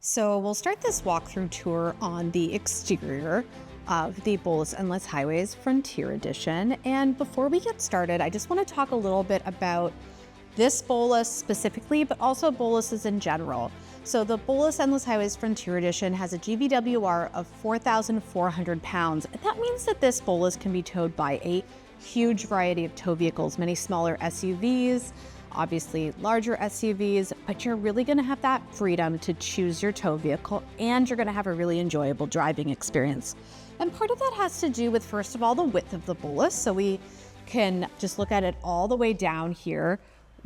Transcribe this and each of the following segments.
So we'll start this walkthrough tour on the exterior of the Bowlus Endless Highways Frontier Edition. And before we get started, I just want to talk a little bit about this Bowlus specifically, but also Bowluses in general. So the Bowlus Endless Highways Frontier Edition has a GVWR of 4,400 pounds. And that means that this Bowlus can be towed by a huge variety of tow vehicles, many smaller SUVs, obviously larger SUVs, but you're really gonna have that freedom to choose your tow vehicle, and you're gonna have a really enjoyable driving experience. And part of that has to do with, first of all, the width of the Bowlus. So we can just look at it all the way down here.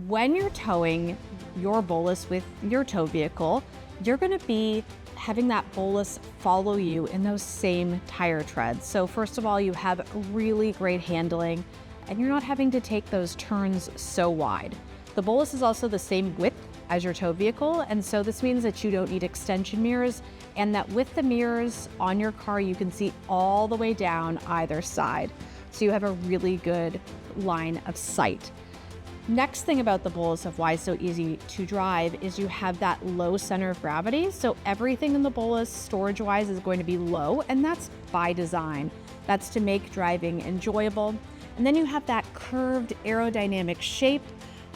When you're towing your Bowlus with your tow vehicle, you're gonna be having that Bowlus follow you in those same tire treads. So first of all, you have really great handling, and you're not having to take those turns so wide. The Bowlus is also the same width as your tow vehicle, and so this means that you don't need extension mirrors, and that with the mirrors on your car, you can see all the way down either side. So you have a really good line of sight. Next thing about the Bowlus of why it's so easy to drive is you have that low center of gravity. So everything in the Bowlus storage-wise is going to be low, and that's by design. That's to make driving enjoyable. And then you have that curved aerodynamic shape,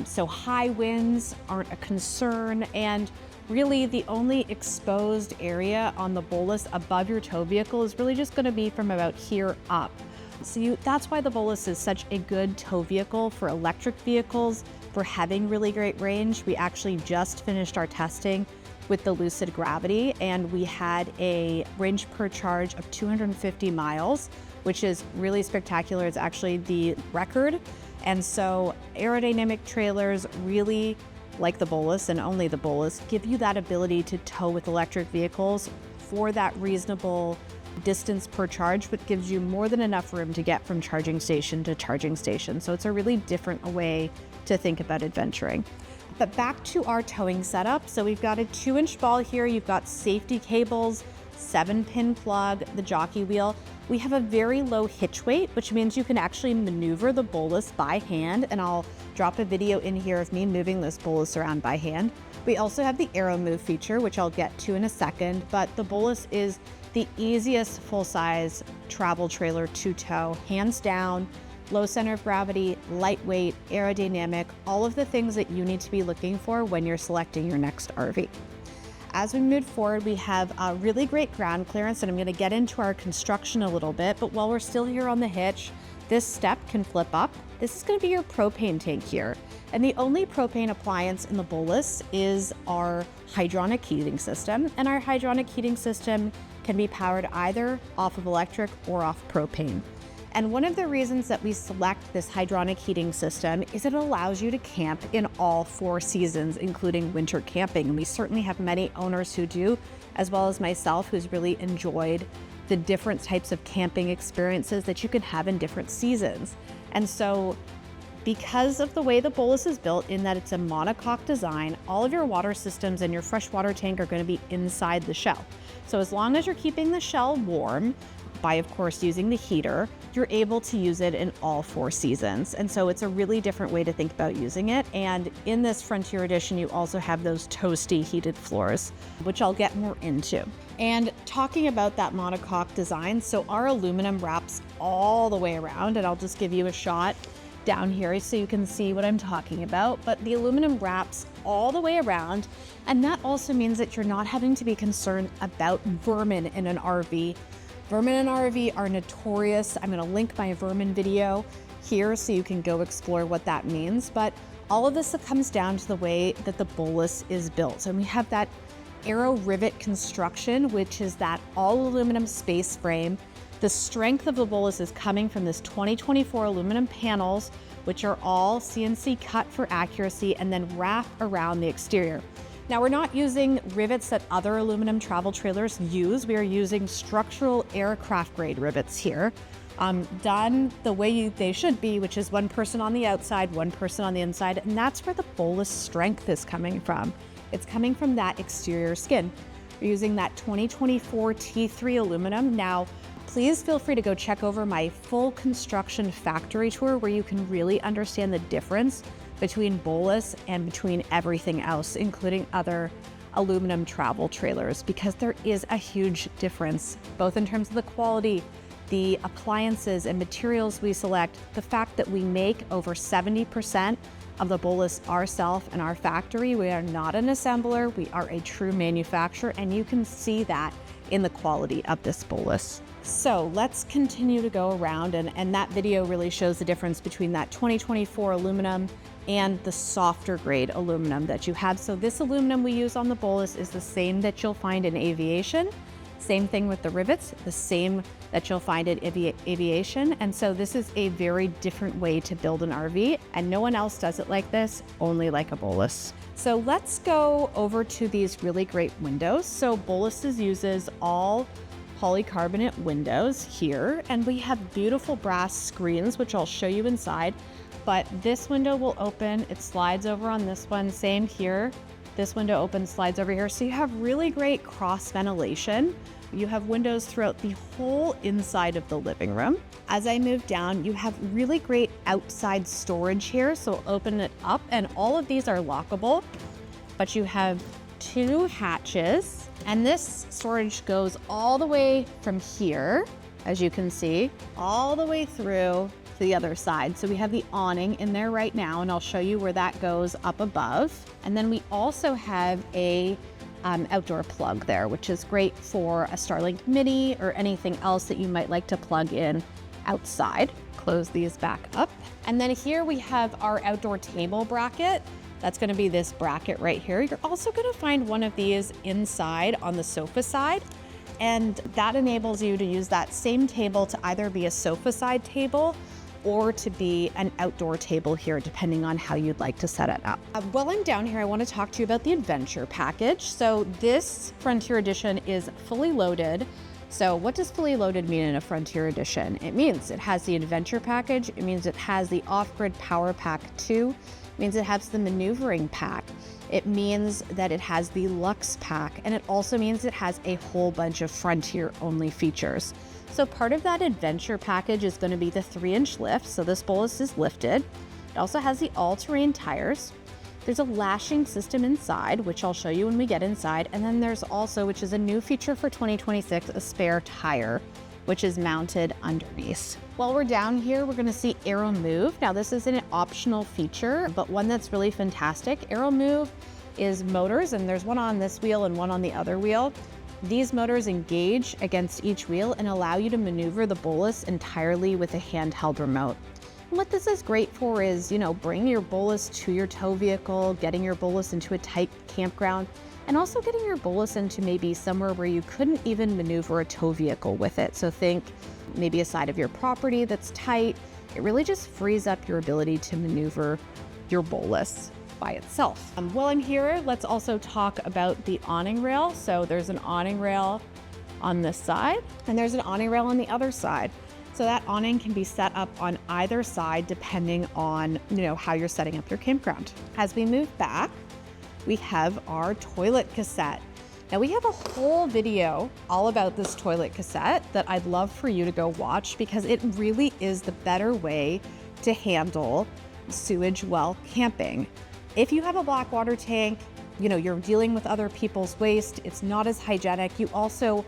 so high winds aren't a concern, and really the only exposed area on the Bowlus above your tow vehicle is really just going to be from about here up. So that's why the Bowlus is such a good tow vehicle for electric vehicles, for having really great range. We actually just finished our testing with the Lucid Gravity, and we had a range per charge of 250 miles, which is really spectacular. It's actually the record. And so aerodynamic trailers, really like the Bowlus and only the Bowlus, give you that ability to tow with electric vehicles for that reasonable distance per charge, but gives you more than enough room to get from charging station to charging station. So it's a really different way to think about adventuring. But back to our towing setup. So we've got a 2-inch ball here. You've got safety cables, 7-pin plug, the jockey wheel. We have a very low hitch weight, which means you can actually maneuver the Bowlus by hand, and I'll drop a video in here of me moving this Bowlus around by hand. We also have the Aero Move feature, which I'll get to in a second, but the Bowlus is the easiest full-size travel trailer to tow, hands down. Low center of gravity, lightweight, aerodynamic, all of the things that you need to be looking for when you're selecting your next RV. As we move forward, we have a really great ground clearance, and I'm going to get into our construction a little bit, but while we're still here on the hitch, this step can flip up. This is going to be your propane tank here. And the only propane appliance in the Bowlus is our hydronic heating system, and our hydronic heating system can be powered either off of electric or off propane. And one of the reasons that we select this hydronic heating system is it allows you to camp in all 4 seasons, including winter camping. And we certainly have many owners who do, as well as myself, who's really enjoyed the different types of camping experiences that you can have in different seasons. And so because of the way the Bowlus is built, in that it's a monocoque design, all of your water systems and your freshwater tank are going to be inside the shell. So as long as you're keeping the shell warm, by of course using the heater, you're able to use it in all 4 seasons. And so it's a really different way to think about using it. And in this Frontier Edition, you also have those toasty heated floors, which I'll get more into. And talking about that monocoque design, so our aluminum wraps all the way around, and I'll just give you a shot down here so you can see what I'm talking about. But the aluminum wraps all the way around, and that also means that you're not having to be concerned about vermin in an RV. Vermin in an RV are notorious. I'm going to link my vermin video here so you can go explore what that means. But all of this comes down to the way that the Bowlus is built. And we have that aero rivet construction, which is that all aluminum space frame. The strength of the Bowlus is coming from this 2024 aluminum panels, which are all CNC cut for accuracy and then wrap around the exterior. Now, we're not using rivets that other aluminum travel trailers use. We are using structural aircraft grade rivets here, done the way they should be, which is 1 person on the outside, 1 person on the inside. And that's where the Bowlus strength is coming from. It's coming from that exterior skin. We're using that 2024 T3 aluminum. Now, please feel free to go check over my full construction factory tour, where you can really understand the difference between Bowlus and between everything else, including other aluminum travel trailers, because there is a huge difference, both in terms of the quality, the appliances and materials we select, the fact that we make over 70% of the Bowlus ourselves in our factory. We are not an assembler, we are a true manufacturer, and you can see that in the quality of this Bowlus. So let's continue to go around, and that video really shows the difference between that 2024 aluminum and the softer grade aluminum that you have. So this aluminum we use on the Bowlus is the same that you'll find in aviation. Same thing with the rivets, the same that you'll find in aviation. And so this is a very different way to build an RV, and no one else does it like this, only like a Bowlus. So let's go over to these really great windows. So Bowlus uses all polycarbonate windows here, and we have beautiful brass screens, which I'll show you inside. But this window will open, it slides over on this one, same here. This window opens, slides over here. So you have really great cross ventilation. You have windows throughout the whole inside of the living room. As I move down, you have really great outside storage here. So open it up, and all of these are lockable, but you have 2 hatches, and this storage goes all the way from here, as you can see, all the way through to the other side. So we have the awning in there right now, and I'll show you where that goes up above. And then we also have a outdoor plug there, which is great for a Starlink Mini or anything else that you might like to plug in outside. Close these back up. And then here we have our outdoor table bracket. That's going to be this bracket right here. You're also going to find one of these inside on the sofa side, and that enables you to use that same table to either be a sofa side table or to be an outdoor table here, depending on how you'd like to set it up. While I'm down here, I want to talk to you about the adventure package. So this Frontier Edition is fully loaded. So what does fully loaded mean in a Frontier Edition? It means it has the adventure package. It means it has the off-grid power pack 2. It means it has the maneuvering pack. It means that it has the Luxe pack, and it also means it has a whole bunch of Frontier only features. So part of that adventure package is going to be the 3-inch lift. So this Bowlus is lifted. It also has the all-terrain tires. There's a lashing system inside, which I'll show you when we get inside. And then there's also, which is a new feature for 2026, a spare tire, which is mounted underneath. While we're down here, we're gonna see Aero Move. Now this is an optional feature, but one that's really fantastic. Aero Move is motors, and there's one on this wheel and one on the other wheel. These motors engage against each wheel and allow you to maneuver the Bowlus entirely with a handheld remote. And what this is great for is, bringing your Bowlus to your tow vehicle, getting your Bowlus into a tight campground, and also getting your Bowlus into maybe somewhere where you couldn't even maneuver a tow vehicle with it. So think maybe a side of your property that's tight. It really just frees up your ability to maneuver your Bowlus by itself. While I'm here, let's also talk about the awning rail. So there's an awning rail on this side, and there's an awning rail on the other side. So that awning can be set up on either side depending on how you're setting up your campground. As we move back, we have our toilet cassette. Now we have a whole video all about this toilet cassette that I'd love for you to go watch, because it really is the better way to handle sewage while camping. If you have a black water tank, you're dealing with other people's waste, it's not as hygienic. You also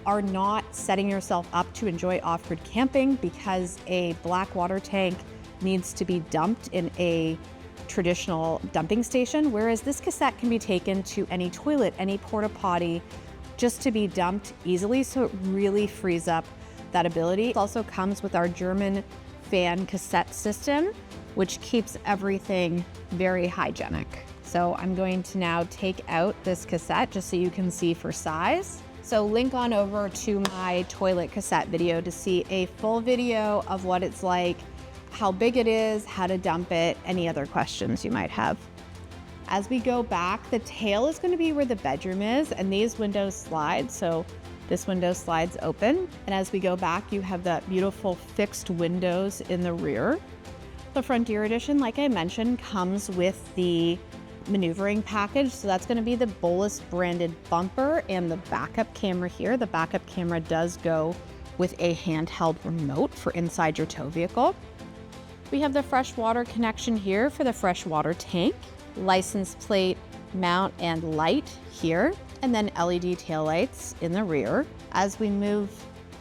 are not setting yourself up to enjoy off-grid camping, because a black water tank needs to be dumped in a traditional dumping station, whereas this cassette can be taken to any toilet, any porta potty, just to be dumped easily. So it really frees up that ability. It also comes with our German fan cassette system, which keeps everything very hygienic. So I'm going to now take out this cassette just so you can see for size. So link on over to my toilet cassette video to see a full video of what it's like, how big it is, how to dump it, any other questions you might have. As we go back, the tail is going to be where the bedroom is, and these windows slide. So this window slides open. And as we go back, you have that beautiful fixed windows in the rear. The Frontier Edition, like I mentioned, comes with the maneuvering package. So that's going to be the Bowlus branded bumper and the backup camera here. The backup camera does go with a handheld remote for inside your tow vehicle. We have the freshwater connection here for the freshwater tank, license plate mount and light here, and then LED taillights in the rear. As we move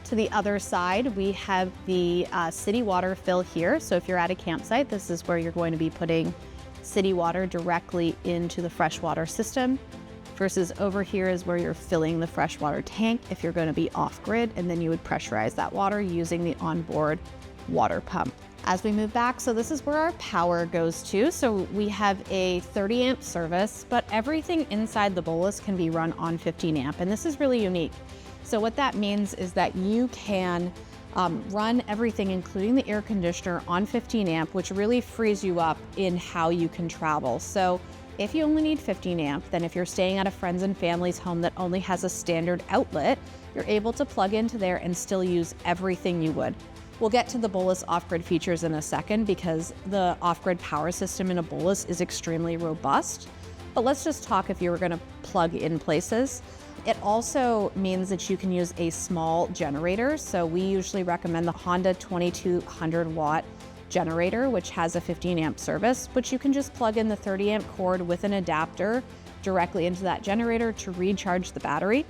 to the other side, we have the city water fill here. So if you're at a campsite, this is where you're going to be putting city water directly into the freshwater system, versus over here is where you're filling the freshwater tank if you're going to be off-grid, and then you would pressurize that water using the onboard water pump. As we move back, so this is where our power goes to. So we have a 30 amp service, but everything inside the Bowlus can be run on 15 amp, and this is really unique. So what that means is that you can run everything, including the air conditioner, on 15 amp, which really frees you up in how you can travel. So if you only need 15 amp, then if you're staying at a friend's and family's home that only has a standard outlet, you're able to plug into there and still use everything you would. We'll get to the Bowlus off-grid features in a second because the off-grid power system in a Bowlus is extremely robust. But let's just talk if you were gonna plug in places. It also means that you can use a small generator. So we usually recommend the Honda 2200 watt generator, which has a 15 amp service, which you can just plug in the 30 amp cord with an adapter directly into that generator to recharge the battery.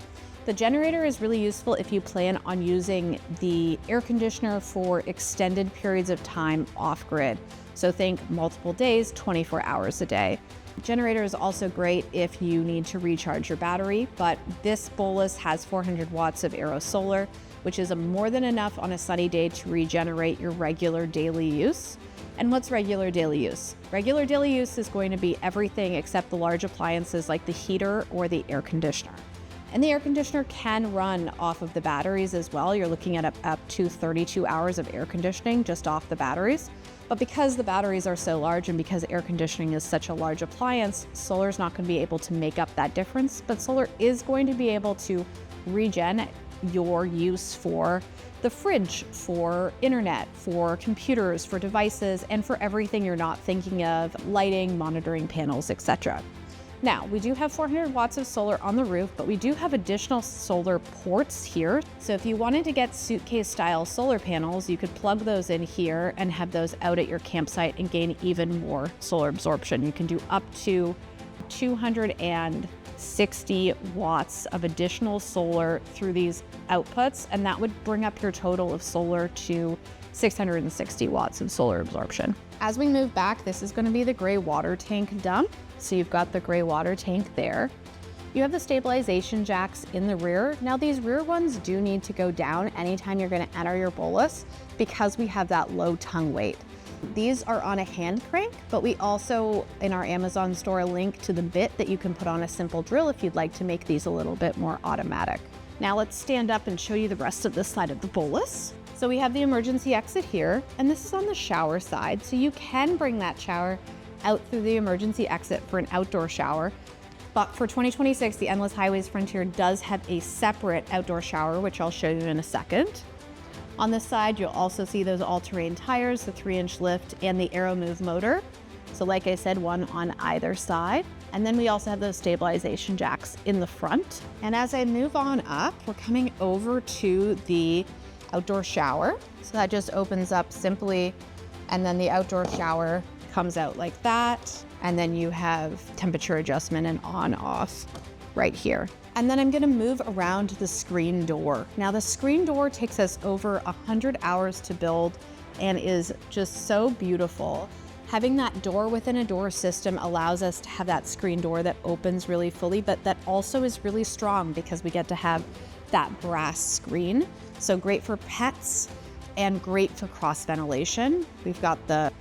The generator is really useful if you plan on using the air conditioner for extended periods of time off-grid. So think multiple days, 24 hours a day. Generator is also great if you need to recharge your battery, but this Bowlus has 400 watts of aero solar, which is more than enough on a sunny day to regenerate your regular daily use. And what's regular daily use? Regular daily use is going to be everything except the large appliances like the heater or the air conditioner. And the air conditioner can run off of the batteries as well. You're looking at up to 32 hours of air conditioning just off the batteries. But because the batteries are so large and because air conditioning is such a large appliance, solar is not going to be able to make up that difference. But solar is going to be able to regen your use for the fridge, for internet, for computers, for devices, and for everything you're not thinking of, lighting, monitoring panels, etc. Now, we do have 400 watts of solar on the roof, but we do have additional solar ports here. So if you wanted to get suitcase style solar panels, you could plug those in here and have those out at your campsite and gain even more solar absorption. You can do up to 260 watts of additional solar through these outputs, and that would bring up your total of solar to 660 watts of solar absorption. As we move back, this is going to be the gray water tank dump. So you've got the gray water tank there. You have the stabilization jacks in the rear. Now these rear ones do need to go down anytime you're going to enter your Bowlus because we have that low tongue weight. These are on a hand crank, but we also in our Amazon store link to the bit that you can put on a simple drill if you'd like to make these a little bit more automatic. Now let's stand up and show you the rest of this side of the Bowlus. So we have the emergency exit here, and this is on the shower side. So you can bring that shower out through the emergency exit for an outdoor shower. But for 2026, the Endless Highways Frontier does have a separate outdoor shower, which I'll show you in a second. On this side, you'll also see those all-terrain tires, the 3-inch lift, and the Aero Move motor. So like I said, one on either side. And then we also have those stabilization jacks in the front. And as I move on up, we're coming over to the outdoor shower. So that just opens up simply, and then the outdoor shower comes out like that. And then you have temperature adjustment and on off right here. And then I'm gonna move around the screen door. Now the screen door takes us over 100 hours to build and is just so beautiful. Having that door within a door system allows us to have that screen door that opens really fully, but that also is really strong because we get to have that brass screen. So great for pets and great for cross ventilation. We've got the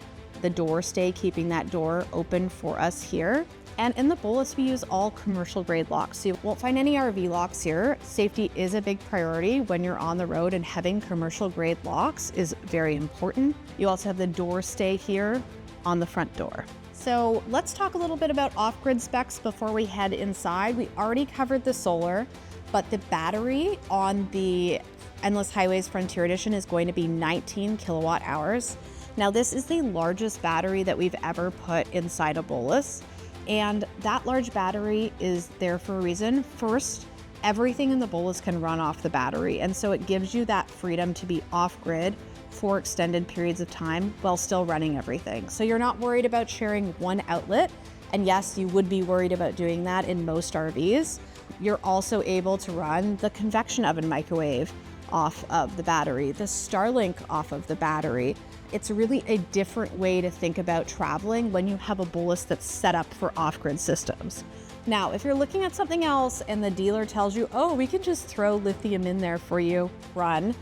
door stay keeping that door open for us here. And in the Bowlus, we use all commercial grade locks. So you won't find any RV locks here. Safety is a big priority when you're on the road, and having commercial grade locks is very important. You also have the door stay here on the front door. So let's talk a little bit about off-grid specs before we head inside. We already covered the solar, but the battery on the Endless Highways Frontier Edition is going to be 19 kilowatt hours. Now this is the largest battery that we've ever put inside a Bowlus, and that large battery is there for a reason. First, everything in the Bowlus can run off the battery, and so it gives you that freedom to be off-grid for extended periods of time while still running everything. So you're not worried about sharing one outlet. And yes, you would be worried about doing that in most RVs. You're also able to run the convection oven microwave off of the battery, the Starlink off of the battery. It's really a different way to think about traveling when you have a Bowlus that's set up for off-grid systems. Now, if you're looking at something else and the dealer tells you, oh, we can just throw lithium in there for you, run,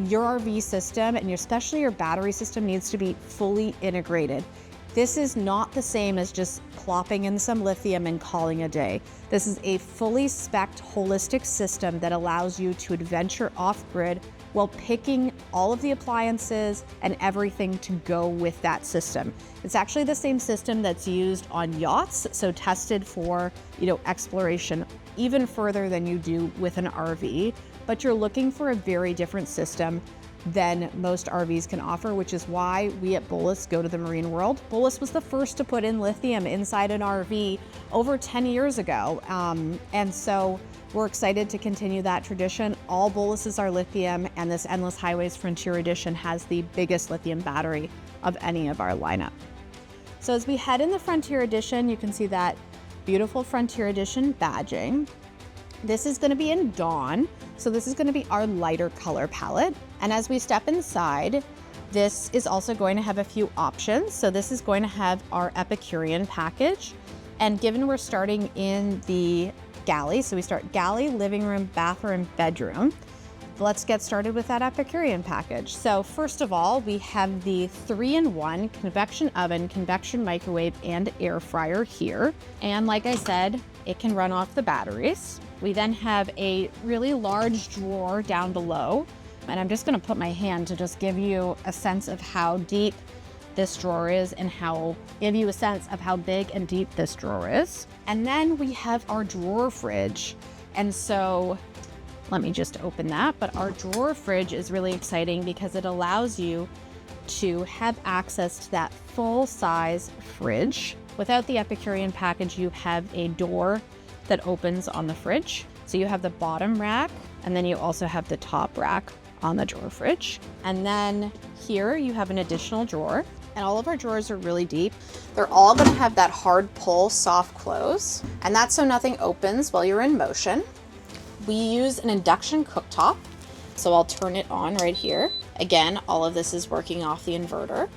your RV system and especially your battery system needs to be fully integrated. This is not the same as just plopping in some lithium and calling a day. This is a fully spec'd holistic system that allows you to adventure off-grid while picking all of the appliances and everything to go with that system. It's actually the same system that's used on yachts, so tested for, exploration even further than you do with an RV, but you're looking for a very different system than most RVs can offer, which is why we at Bowlus go to the marine world. Bowlus was the first to put in lithium inside an RV over 10 years ago. And so we're excited to continue that tradition. All Bowluses are lithium, and this Endless Highways Frontier Edition has the biggest lithium battery of any of our lineup. So as we head in the Frontier Edition, you can see that beautiful Frontier Edition badging. This is going to be in Dawn, so this is going to be our lighter color palette. And as we step inside, this is also going to have a few options. So this is going to have our Epicurean package. And given we're starting in the galley, so we start galley, living room, bathroom, bedroom. Let's get started with that Epicurean package. So first of all, we have the 3-in-1 convection oven, convection microwave, and air fryer here. And like I said, it can run off the batteries. We then have a really large drawer down below. And I'm just gonna put my hand to just give you a sense of how deep this drawer is and give you a sense of how big and deep this drawer is. And then we have our drawer fridge. And so let me just open that. But our drawer fridge is really exciting because it allows you to have access to that full size fridge. Without the Epicurean package, you have a door that opens on the fridge. So you have the bottom rack, and then you also have the top rack on the drawer fridge. And then here you have an additional drawer, and all of our drawers are really deep. They're all gonna have that hard pull, soft close, and that's so nothing opens while you're in motion. We use an induction cooktop, so I'll turn it on right here. Again, all of this is working off the inverter.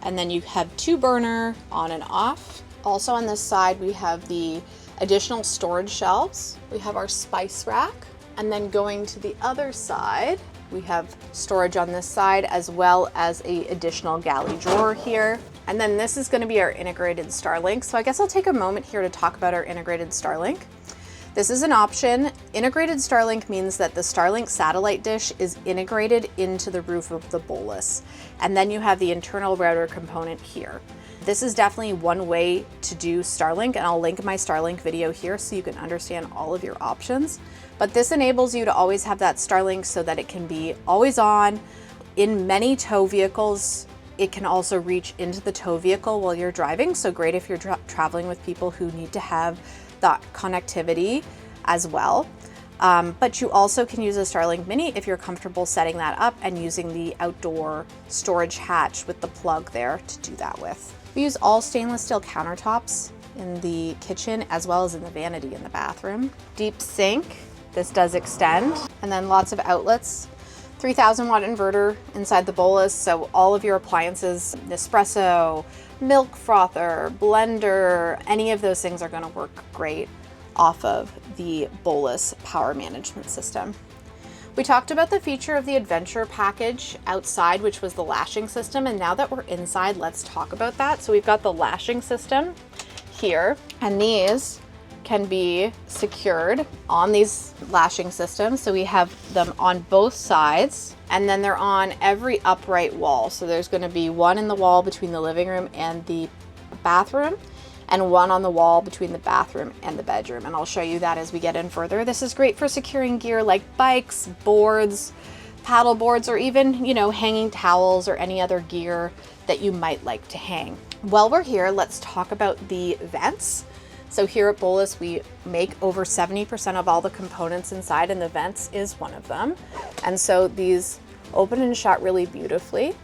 And then you have 2-burner on and off. Also on this side, we have the additional storage shelves. We have our spice rack. And then going to the other side, we have storage on this side as well as a additional galley drawer here. And then this is gonna be our integrated Starlink. So I guess I'll take a moment here to talk about our integrated Starlink. This is an option. Integrated Starlink means that the Starlink satellite dish is integrated into the roof of the Bowlus. And then you have the internal router component here. This is definitely one way to do Starlink, and I'll link my Starlink video here so you can understand all of your options. But this enables you to always have that Starlink so that it can be always on. In many tow vehicles, it can also reach into the tow vehicle while you're driving. So great if you're traveling with people who need to have that connectivity as well. But you also can use a Starlink Mini if you're comfortable setting that up and using the outdoor storage hatch with the plug there to do that with. We use all stainless steel countertops in the kitchen as well as in the vanity in the bathroom. Deep sink, this does extend, and then lots of outlets. 3,000 watt inverter inside the Bowlus, so all of your appliances, Nespresso, milk frother, blender, any of those things are gonna work great off of the Bowlus power management system. We talked about the feature of the adventure package outside, which was the lashing system, and now that we're inside, let's talk about that. So we've got the lashing system here, and these can be secured on these lashing systems. So we have them on both sides, and then they're on every upright wall. So there's gonna be one in the wall between the living room and the bathroom, and one on the wall between the bathroom and the bedroom. And I'll show you that as we get in further. This is great for securing gear like bikes, boards, paddle boards, or even, hanging towels or any other gear that you might like to hang. While we're here, let's talk about the vents. So here at Bowlus, we make over 70% of all the components inside, and the vents is one of them. And so these open and shut really beautifully.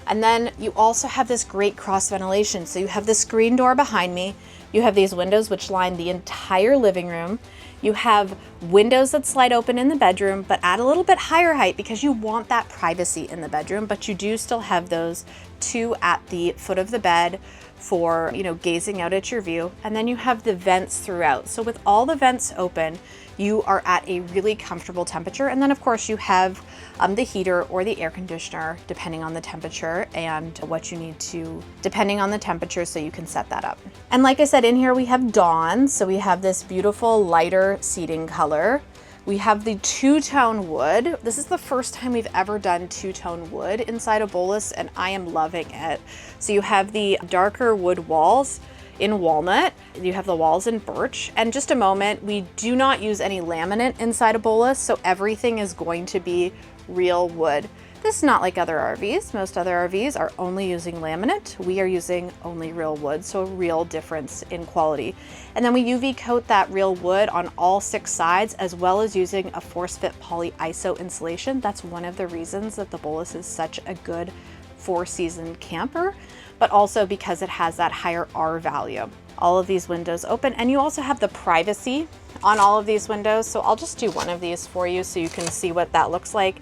And then you also have this great cross ventilation. So you have the screen door behind me, You have these windows which line the entire living room. You have windows that slide open in the bedroom, but at a little bit higher height because you want that privacy in the bedroom, but you do still have those two at the foot of the bed for, gazing out at your view. And then you have the vents throughout. So with all the vents open, you are at a really comfortable temperature. And then of course you have the heater or the air conditioner, depending on the temperature and what you need to, depending on the temperature, so you can set that up. And like I said, in here we have dawn. So we have this beautiful lighter seating color. We have the two-tone wood. This is the first time we've ever done two-tone wood inside a Bowlus, and I am loving it. So you have the darker wood walls in walnut. You have the walls in birch. And just a moment, we do not use any laminate inside a Bowlus, so everything is going to be real wood. This is not like other RVs. Most other RVs are only using laminate. We are using only real wood, so a real difference in quality. And then we UV coat that real wood on all 6 sides, as well as using a force-fit poly iso insulation. That's one of the reasons that the Bowlus is such a good 4-season camper, but also because it has that higher R value. All of these windows open, and you also have the privacy on all of these windows. So I'll just do one of these for you so you can see what that looks like.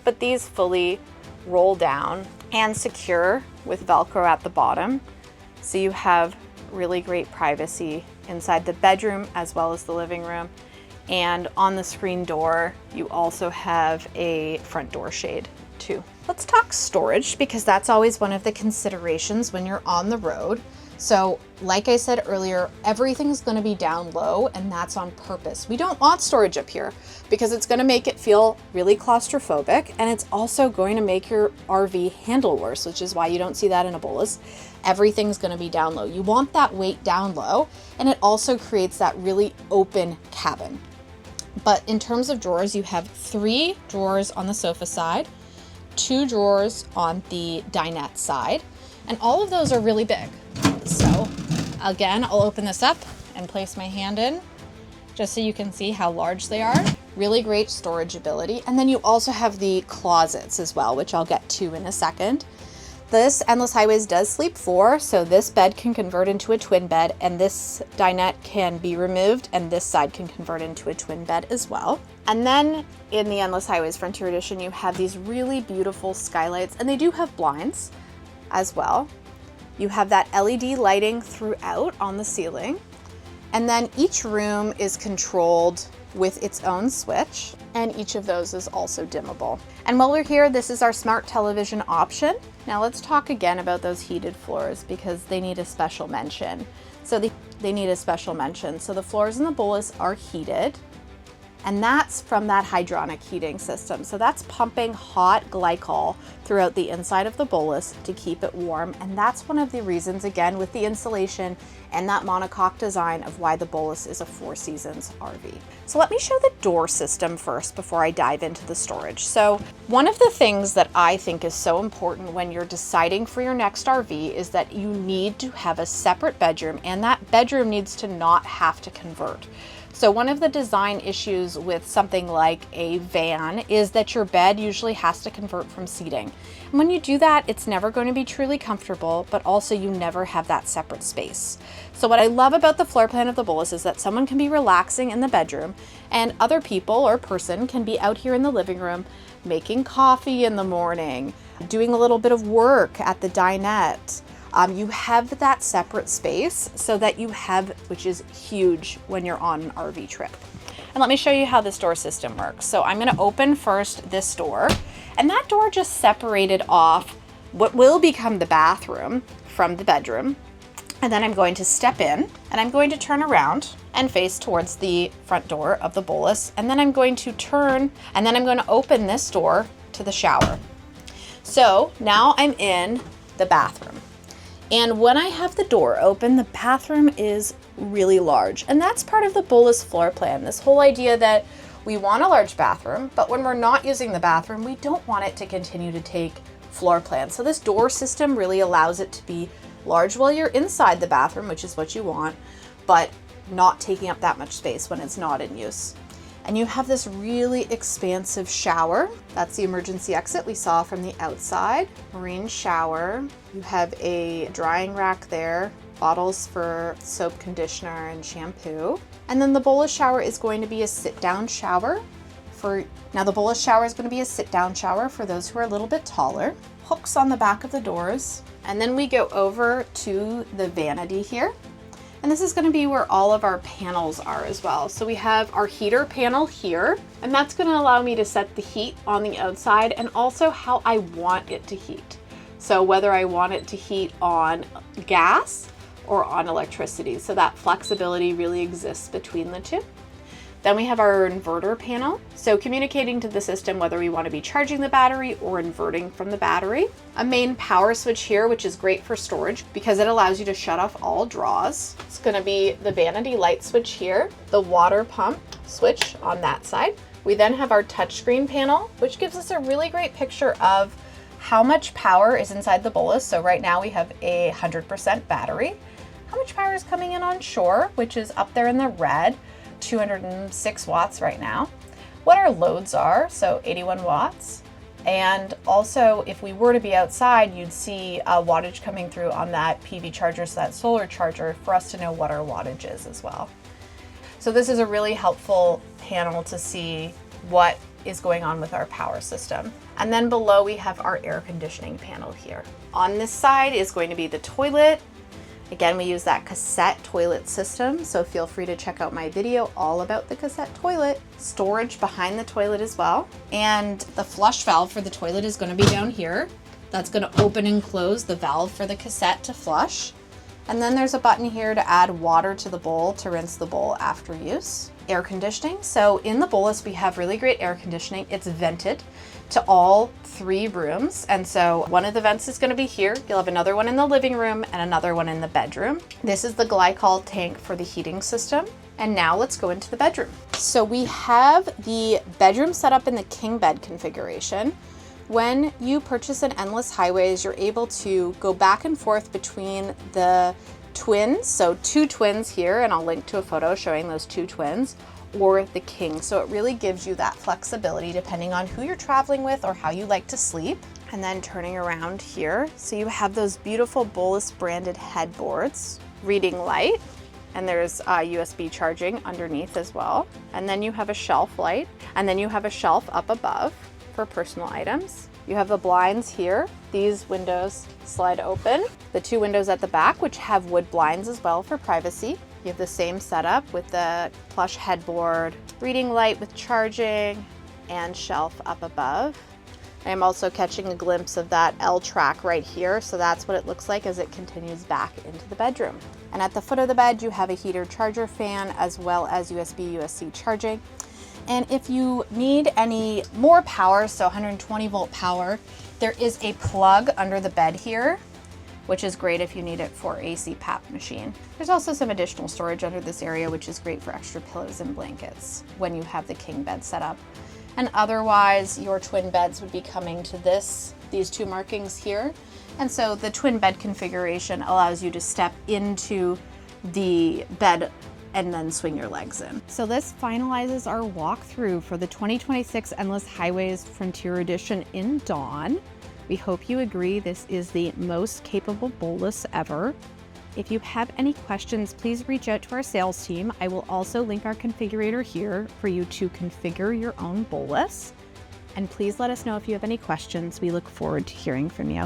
But these fully roll down and secure with Velcro at the bottom. So you have really great privacy inside the bedroom as well as the living room. And on the screen door, you also have a front door shade too. Let's talk storage, because that's always one of the considerations when you're on the road. So like I said earlier, everything's going to be down low, and that's on purpose. We don't want storage up here because it's going to make it feel really claustrophobic, and it's also going to make your RV handle worse, which is why you don't see that in a Bowlus. Everything's going to be down low. You want that weight down low, and it also creates that really open cabin. But in terms of drawers, you have 3 drawers on the sofa side, 2 drawers on the dinette side, and all of those are really big. So again, I'll open this up and place my hand in just so you can see how large they are. Really great storage ability. And then you also have the closets as well, which I'll get to in a second. This Endless Highways does sleep 4, so this bed can convert into a twin bed, and this dinette can be removed, and this side can convert into a twin bed as well. And then in the Endless Highways Frontier Edition, you have these really beautiful skylights, and they do have blinds as well. You have that LED lighting throughout on the ceiling. And then each room is controlled with its own switch, and each of those is also dimmable. And while we're here, this is our smart television option. Now let's talk again about those heated floors, because they need a special mention. So they need a special mention. So the floors in the Bowlus are heated, and that's from that hydronic heating system. So that's pumping hot glycol throughout the inside of the Bowlus to keep it warm. And that's one of the reasons, again, with the insulation and that monocoque design, of why the Bowlus is a 4 seasons RV. So let me show the door system first before I dive into the storage. So one of the things that I think is so important when you're deciding for your next RV is that you need to have a separate bedroom, and that bedroom needs to not have to convert. So one of the design issues with something like a van is that your bed usually has to convert from seating. And when you do that, it's never going to be truly comfortable, but also you never have that separate space. So what I love about the floor plan of the Bowlus is that someone can be relaxing in the bedroom, and other people or person can be out here in the living room making coffee in the morning, doing a little bit of work at the dinette. You have that separate space so that you have, which is huge when you're on an RV trip. And let me show you how this door system works. So I'm going to open first this door, and that door just separated off what will become the bathroom from the bedroom. And then I'm going to step in, and I'm going to turn around and face towards the front door of the Bowlus. And then I'm going to turn, and then I'm going to open this door to the shower. So now I'm in the bathroom. And when I have the door open, the bathroom is really large. And that's part of the Bowlus floor plan. This whole idea that we want a large bathroom, but when we're not using the bathroom, we don't want it to continue to take floor plan. So this door system really allows it to be large while you're inside the bathroom, which is what you want, but not taking up that much space when it's not in use. And you have this really expansive shower. That's the emergency exit we saw from the outside. Marine shower. You have a drying rack there bottles for soap, conditioner, and shampoo. And then the Bowlus shower is going to be a sit-down shower. Now the Bowlus shower is going to be a sit-down shower for those who are a little bit taller. Hooks on the back of the doors. And then we go over to the vanity here. And this is going to be where all of our panels are as well. So we have our heater panel here, and that's going to allow me to set the heat on the outside and also how I want it to heat. So whether I want it to heat on gas or on electricity. So that flexibility really exists between the two. Then we have our inverter panel. So communicating to the system whether we want to be charging the battery or inverting from the battery. A main power switch here, which is great for storage because it allows you to shut off all draws. It's going to be the vanity light switch here, the water pump switch on that side. We then have our touchscreen panel, which gives us a really great picture of how much power is inside the Bowlus. So right now we have a 100% battery. How much power is coming in on shore, which is up there in the red. 206 watts right now. What our loads are, so 81 watts. And also if we were to be outside, you'd see wattage coming through on that PV charger, so that solar charger, for us to know what our wattage is as well. So this is a really helpful panel to see what is going on with our power system. And then below we have our air conditioning panel here. On this side is going to be the toilet. Again, we use that cassette toilet system, so feel free to check out my video all about the cassette toilet. Storage behind the toilet as well. And the flush valve for the toilet is going to be down here. That's going to open and close the valve for the cassette to flush. And then there's a button here to add water to the bowl to rinse the bowl after use. Air conditioning. So in the Bowlus, we have really great air conditioning. It's vented to all 3 rooms. And so one of the vents is going to be here. You'll have another one in the living room and another one in the bedroom. This is the glycol tank for the heating system. And now let's go into the bedroom. So we have the bedroom set up in the king bed configuration. When you purchase an Endless Highways, you're able to go back and forth between the twins, so 2 twins here, and I'll link to a photo showing those 2 twins, or the king. So it really gives you that flexibility depending on who you're traveling with or how you like to sleep. And then turning around here, so you have those beautiful Bowlus branded headboards, reading light, and there's USB charging underneath as well. And then you have a shelf light, and then you have a shelf up above for personal items. You have the blinds here. These windows slide open. The 2 windows at the back, which have wood blinds as well for privacy. You have the same setup with the plush headboard, reading light with charging, and shelf up above. I'm also catching a glimpse of that L track right here, so that's what it looks like as it continues back into the bedroom. And at the foot of the bed, you have a heater charger fan as well as USB-USC charging. And if you need any more power, so 120 volt power, there is a plug under the bed here, which is great if you need it for a CPAP machine. There's also some additional storage under this area, which is great for extra pillows and blankets when you have the king bed set up. And otherwise, your twin beds would be coming to these 2 markings here. And so the twin bed configuration allows you to step into the bed and then swing your legs in. So this finalizes our walkthrough for the 2026 Endless Highways Frontier Edition in Dawn. We hope you agree this is the most capable Bowlus ever. If you have any questions, please reach out to our sales team. I will also link our configurator here for you to configure your own Bowlus. And please let us know if you have any questions. We look forward to hearing from you.